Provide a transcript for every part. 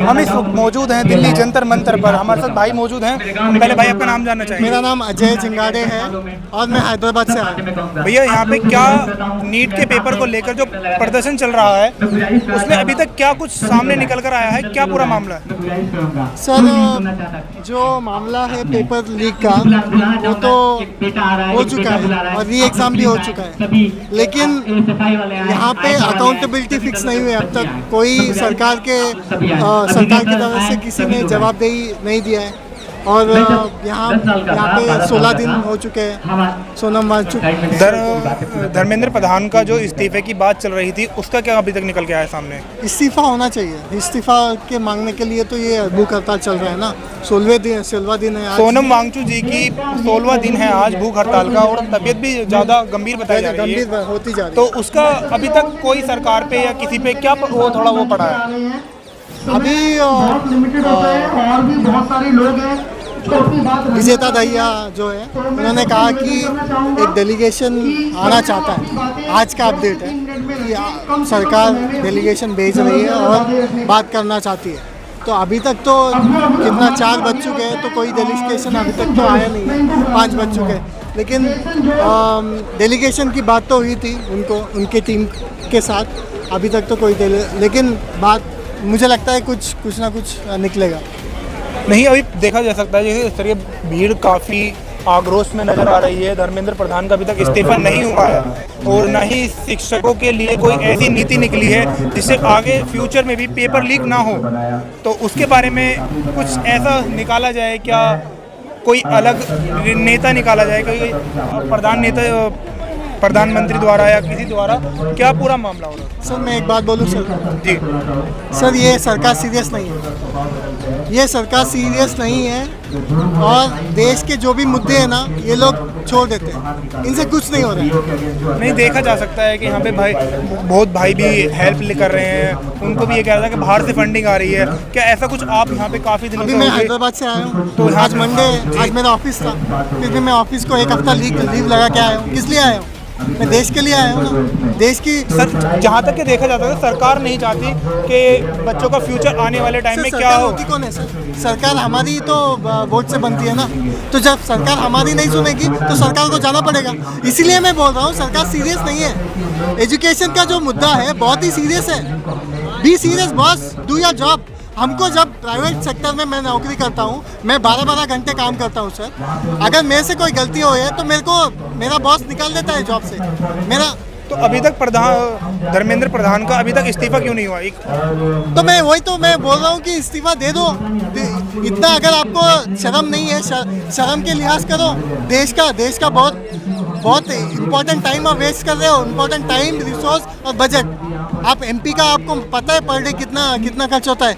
हम इस वक्त मौजूद हैं दिल्ली जंतर मंतर पर। हमारे साथ भाई मौजूद हैं। पहले भाई आपका नाम जानना चाहिए। मेरा नाम अजय चिंगाड़े है और मैं हैदराबाद से आया हूँ। भैया यहाँ पे क्या नीट के पेपर को लेकर जो प्रदर्शन चल रहा है उसमें अभी तक क्या कुछ सामने निकल कर आया है, क्या पूरा मामला है? सर जो मामला है पेपर लीक का वो तो हो चुका है और री एग्ज़ाम भी हो चुका है, लेकिन यहाँ पे अकाउंटेबिलिटी फिक्स नहीं हुई अब तक। कोई सरकार की तरफ से किसी ने जवाबदेही नहीं दिया है और यहाँ पे 16 दिन हो चुके हैं, सोनम वांगचुक। धर्मेंद्र प्रधान का जो इस्तीफे की बात चल रही थी उसका क्या अभी तक निकल के आया सामने? इस्तीफा होना चाहिए। इस्तीफा के मांगने के लिए तो ये भूख हड़ताल चल रहा है ना, 16वां दिन है आज। सोनम वांगचुक जी की 16वां दिन है आज भूख हड़ताल का और तबीयत भी ज़्यादा गंभीर बताई जा रही है, होती जा रही है। तो उसका अभी तक कोई सरकार पे या किसी पे क्या वो थोड़ा वो पड़ा है? अभी और भी बहुत सारे लोग हैं। विजेता दहिया जो है उन्होंने कहा कि एक डेलीगेशन आना चाहता है। आज का अपडेट है कि सरकार डेलीगेशन भेज रही है और बात करना चाहती है। तो अभी तक तो कितना 4 बज चुके हैं, तो कोई डेलीगेशन अभी तक तो आया नहीं है। 5 बज चुके हैं, लेकिन डेलीगेशन की बात तो हुई थी उनके टीम के साथ। अभी तक तो कोई लेकिन बात मुझे लगता है कुछ ना कुछ निकलेगा। नहीं, अभी देखा जा सकता है जैसे इस तरह भीड़ काफ़ी आक्रोश में नजर आ रही है। धर्मेंद्र प्रधान का अभी तक इस्तीफा नहीं हुआ है और न ही शिक्षकों के लिए कोई ऐसी नीति निकली है जिससे आगे फ्यूचर में भी पेपर लीक ना हो। तो उसके बारे में कुछ ऐसा निकाला जाए क्या, कोई अलग नेता निकाला जाए, कोई प्रधानमंत्री द्वारा या किसी द्वारा, क्या पूरा मामला हो रहा है? सर मैं एक बात बोलूँ सर जी सर, ये सरकार सीरियस नहीं है। ये सरकार सीरियस नहीं है और देश के जो भी मुद्दे हैं ना ये लोग छोड़ देते हैं, इनसे कुछ नहीं हो रहा है। नहीं, देखा जा सकता है कि यहाँ पे बहुत भाई भी हेल्प कर रहे हैं, उनको भी ये कह रहा था कि बाहर से फंडिंग आ रही है। क्या ऐसा कुछ आप यहाँ पे काफ़ी दिनों अभी मैं हैदराबाद से आया हूँ, तो आज मंडे, आज मेरा ऑफिस था, फिर भी मैं ऑफिस को 1 हफ्ता लीव लगा के आया हूँ। किस लिए आया हूँ? मैं देश के लिए आया हूँ ना। देश की सर, जहाँ तक कि देखा जाता है सरकार नहीं चाहती कि बच्चों का फ्यूचर आने वाले टाइम में क्या हो। कौन है सर? सरकार हमारी तो वोट से बनती है ना, तो जब सरकार हमारी नहीं सुनेगी तो सरकार को जाना पड़ेगा। इसीलिए मैं बोल रहा हूँ सरकार सीरियस नहीं है। एजुकेशन का जो मुद्दा है बहुत ही सीरियस है। Be serious boss, do your job. हमको जब प्राइवेट सेक्टर में मैं नौकरी करता हूँ, मैं 12-12 घंटे काम करता हूँ सर। अगर मेरे से कोई गलती हो है तो मेरा बॉस निकाल देता है जॉब से मेरा। तो अभी तक धर्मेंद्र प्रधान का अभी तक इस्तीफा क्यों नहीं हुआ? तो मैं बोल रहा हूँ कि इस्तीफा दे दो। इतना अगर आपको शर्म नहीं है, शर्म के लिहाज करो। देश का बहुत इम्पोर्टेंट टाइम आप वेस्ट कर रहे हो, इम्पोर्टेंट टाइम, रिसोर्स और बजट। आप एमपी का आपको पता है पर डे कितना खर्च होता है?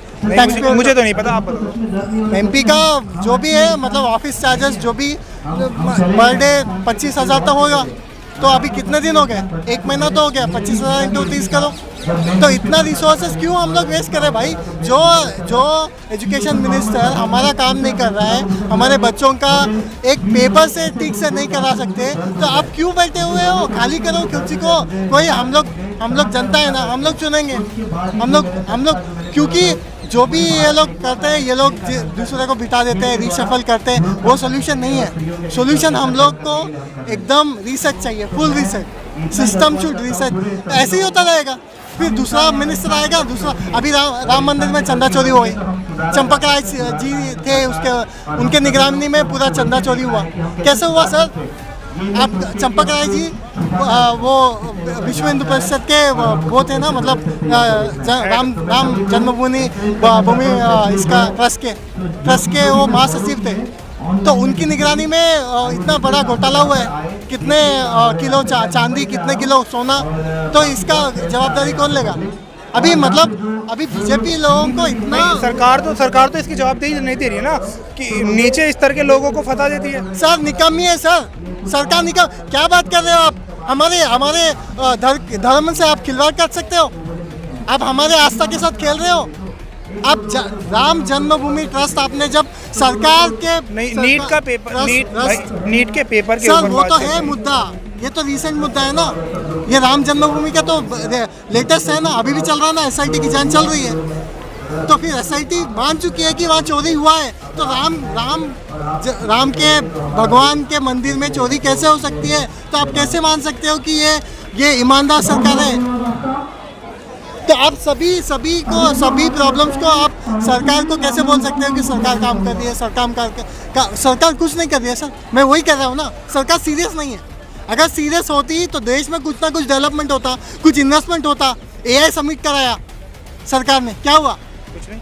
मुझे तो नहीं पता, आप बताओ। एमपी का जो भी है, मतलब ऑफिस चार्जेस जो भी पर डे 25,000 तक होगा। तो अभी कितने दिन हो गए? 1 महीना तो हो गया। 25,000 इंटू 30 करो, तो इतना रिसोर्सेज क्यों हम लोग वेस्ट करें भाई? जो एजुकेशन मिनिस्टर हमारा काम नहीं कर रहा है, हमारे बच्चों का एक पेपर से ठीक से नहीं करा सकते, तो आप क्यों बैठे हुए हो? खाली करो कुर्सी को। कोई हम लोग जनता है ना, हम लोग चुनेंगे। हम लोग क्योंकि जो भी ये लोग करते हैं, ये लोग दूसरे को बिठा देते हैं, रीशफल करते हैं, वो सोल्यूशन नहीं है। सोल्यूशन हम लोग को एकदम रिसर्च चाहिए, full research, system should research. ऐसे ही होता रहेगा, फिर दूसरा मिनिस्टर आएगा, दूसरा। अभी राम मंदिर में चंदा चोरी हो गई, चंपक राय जी थे, उनके निगरानी में पूरा चंदा चोरी हुआ। कैसे हुआ सर? आप चंपक राय जी वो विश्व हिंदू परिषद के वो थे ना, मतलब राम जन्मभूमि इसका ट्रस्ट के वो महासचिव थे। तो उनकी निगरानी में इतना बड़ा घोटाला हुआ है। कितने किलो चांदी, कितने किलो सोना, तो इसका जवाबदारी कौन लेगा? अभी बीजेपी लोगों को इतना सरकार तो इसकी जवाबदेही नहीं दे रही है ना, कि नीचे स्तर के लोगों को फंसा देती है। सर निकम्मी है सर, सरकार क्या बात कर रहे हो आप? हमारे धर्म से आप खिलवाड़ कर सकते हो? आप हमारे आस्था के साथ खेल रहे हो। आप राम जन्मभूमि ट्रस्ट आपने जब सरकार के नीट के पेपर के सर, वो तो है मुद्दा, ये तो रिसेंट मुद्दा है ना। ये राम जन्मभूमि का तो लेटेस्ट है ना, अभी भी चल रहा है ना, SIT की जांच चल रही है। तो फिर SIT मान चुकी है कि वहाँ चोरी हुआ है, तो राम के भगवान के मंदिर में चोरी कैसे हो सकती है? तो आप कैसे मान सकते हो कि ये ईमानदार सरकार है? तो आप सभी प्रॉब्लम्स को आप सरकार को कैसे बोल सकते हो कि सरकार काम कर रही है? सरकार कुछ नहीं कर रही है सर। मैं वही कह रहा हूँ ना, सरकार सीरियस नहीं है। अगर सीरियस होती तो देश में कुछ ना कुछ डेवलपमेंट होता, कुछ इन्वेस्टमेंट होता। AI सबमिट कराया सरकार ने, क्या हुआ?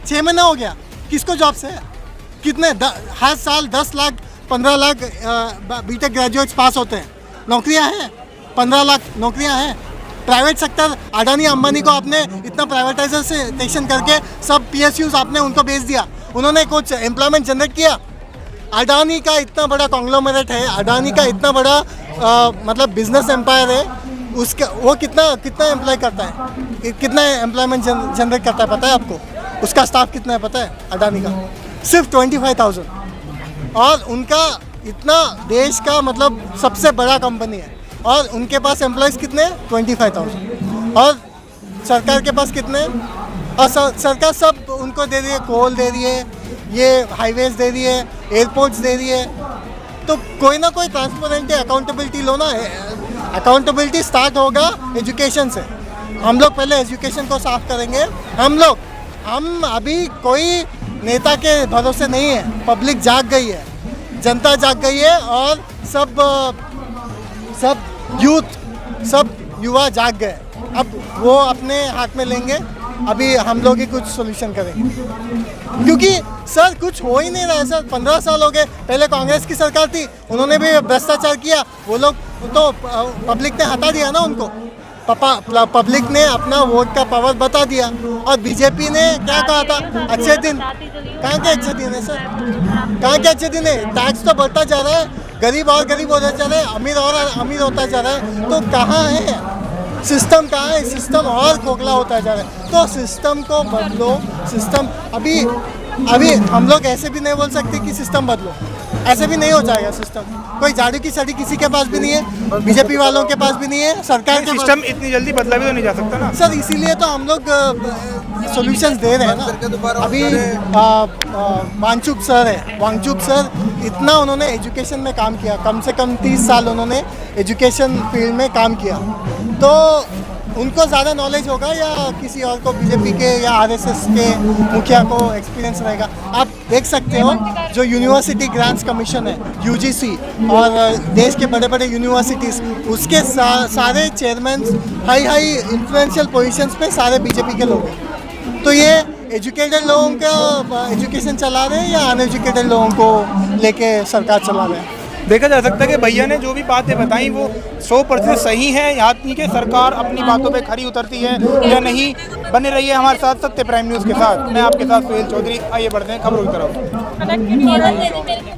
6 महीना हो गया। किसको जॉब से? कितने हर साल 10 लाख 15 लाख BTech ग्रेजुएट्स पास होते हैं। नौकरियां हैं, 15 लाख नौकरियां हैं। प्राइवेट सेक्टर, अडानी अंबानी को आपने इतना प्राइवेटाइजेशन करके सब PSUs आपने उनको बेच दिया। उन्होंने कुछ एम्प्लॉयमेंट जनरेट किया? अडानी का इतना बड़ा कॉन्ग्लोमरेट है, अडानी का इतना बड़ा मतलब बिजनेस एम्पायर है, उसका वो कितना एम्प्लॉय करता है, कितना एम्प्लॉयमेंट जनरेट करता है पता है आपको? उसका स्टाफ कितना है पता है अडानी का? सिर्फ 25,000। और उनका इतना देश का मतलब सबसे बड़ा कंपनी है, और उनके पास एम्प्लॉयज़ कितने हैं? 25,000। और सरकार के पास कितने हैं? और सरकार सब उनको दे रही है, कोल दे रही है, ये हाईवेज दे रही है, एयरपोर्ट्स दे रही है। तो कोई ना कोई ट्रांसपेरेंट अकाउंटेबिलिटी लो ना। अकाउंटेबिलिटी स्टार्ट होगा एजुकेशन से। हम लोग पहले एजुकेशन को साफ करेंगे। हम अभी कोई नेता के भरोसे नहीं है। पब्लिक जाग गई है, जनता जाग गई है, और सब युवा जाग गए। अब वो अपने हाथ में लेंगे। अभी हम लोग ही कुछ सोल्यूशन करेंगे, क्योंकि सर कुछ हो ही नहीं रहा है सर। 15 साल हो गए। पहले कांग्रेस की सरकार थी, उन्होंने भी भ्रष्टाचार किया। वो लोग तो पब्लिक ने हटा दिया ना उनको। पब्लिक ने अपना वोट का पावर बता दिया। और बीजेपी ने क्या कहा था? अच्छे दिन। कहाँ के अच्छे दिन है सर? कहाँ के अच्छे दिन है? टैक्स तो बढ़ता जा रहा है, गरीब और गरीब होता जा रहा है, अमीर और अमीर होता जा रहा है। तो कहाँ है सिस्टम? कहाँ है सिस्टम? और खोखला होता जा रहा है। तो सिस्टम को बदलो। सिस्टम अभी हम लोग ऐसे भी नहीं बोल सकते कि सिस्टम बदलो। ऐसे भी नहीं हो जाएगा सिस्टम। कोई झाड़ू की छड़ी किसी के पास भी नहीं है, बीजेपी वालों के पास भी नहीं है, सरकार के सिस्टम इतनी जल्दी बदला भी तो नहीं जा सकता ना सर। इसीलिए तो हम लोग सॉल्यूशंस दे रहे हैं ना। अभी वांगचुक सर इतना उन्होंने एजुकेशन में काम किया। कम से कम 30 साल उन्होंने एजुकेशन फील्ड में काम किया। तो उनको ज़्यादा नॉलेज होगा या किसी और को बीजेपी के या RSS के मुखिया को एक्सपीरियंस रहेगा? आप देख सकते हो जो यूनिवर्सिटी ग्रांट्स कमीशन है UGC और देश के बड़े बड़े यूनिवर्सिटीज़, उसके सारे चेयरमैन हाई इन्फ्लुएंशियल पोजीशंस पे सारे बीजेपी के लोग हैं। तो ये एजुकेटेड लोगों का एजुकेशन चला रहे हैं या अनएजुकेटेड लोगों को लेके सरकार चला रहे हैं? देखा जा सकता है कि भैया ने जो भी बातें बताई वो 100% सही है। यहाँ की सरकार अपनी बातों पे खरी उतरती है या नहीं। बने रहिए हमारे साथ सत्य प्राइम न्यूज़ के साथ। मैं आपके साथ सुहेल चौधरी। आइए बढ़ते हैं खबरों की तरफ।